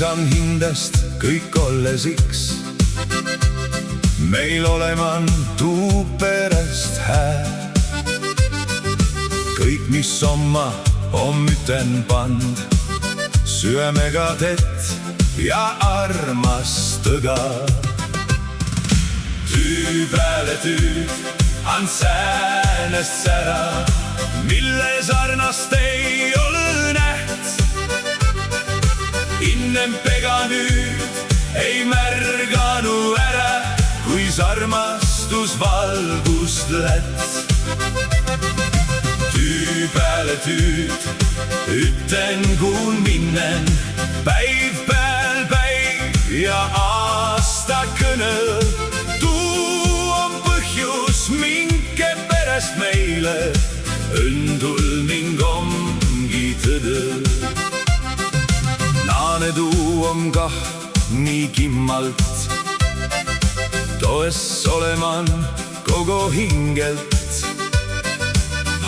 isan hindast kõik olles-iks. Meil oleman tuu perest hää. Kõik, mis omma, on üten pand. Süömega tett ja armastõga. Tüü pääle tüüd, and säänest sära, mille sarnast ei ole näht. Innem pega nüüd ei märganu ära, kuis armastus valgust lätt. Tüü pääle tüüd, üten kuun minnen, päiv pääl päiv ja aasta kõnel. Tuu on põhjus minke perest meile, õndul ning ongi tõdõ. Naane tuu on kah nii kimmalt, toes oleman kogu hingelt.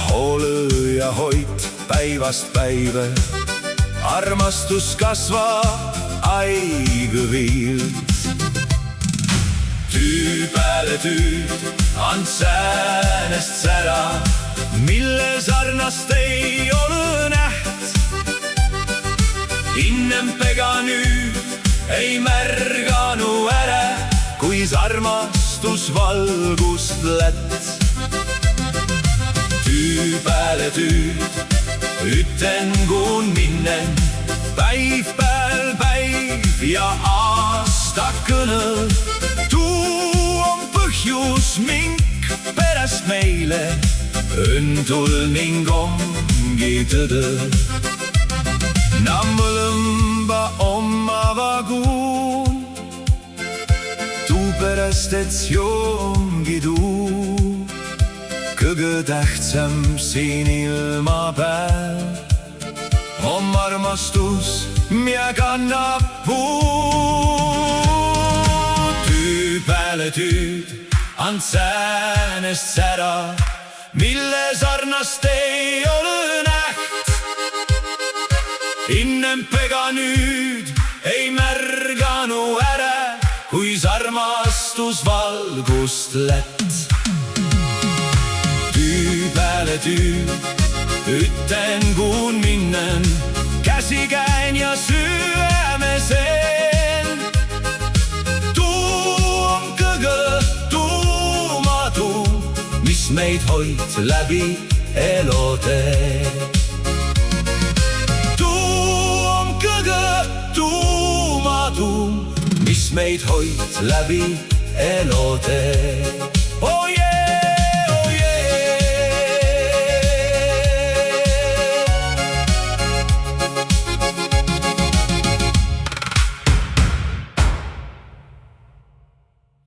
Hoolõ ja hoit päivast päive, armastus kasva aigõvilt. Tüü pääle tüüd, and säänest sära, mille sarnast ei ole näht. Innem pega nüüd ei märganu ära, kuis armastus valgust lätt. Tüü pääle tüüd, üten kuun minnen, päiv pääl päiv ja aasta kõnel. Tuu on põhjus mink perest meile, õndul ning ongi tõdõ. Na mõlõmba omava kuun, tuu perest ets jongi tuu. Kõgõ tähtsam siin ilma pääl on armastus, mia kannab puu. Tüü pääle tüüd, and säänest sära, mille sarnast ei ole näht. Innem pega nüüd ei märganu ära, kuis armastus valgust lätt. Tüü pääle tüüd, üten kuun minnen, käsi käin ja süämesen. Tuu on kõgõ tuumatuum, mis meid hoid läbi elotee. Tuu on kõgõ tuumatuum, mis meid hoid läbi elotee.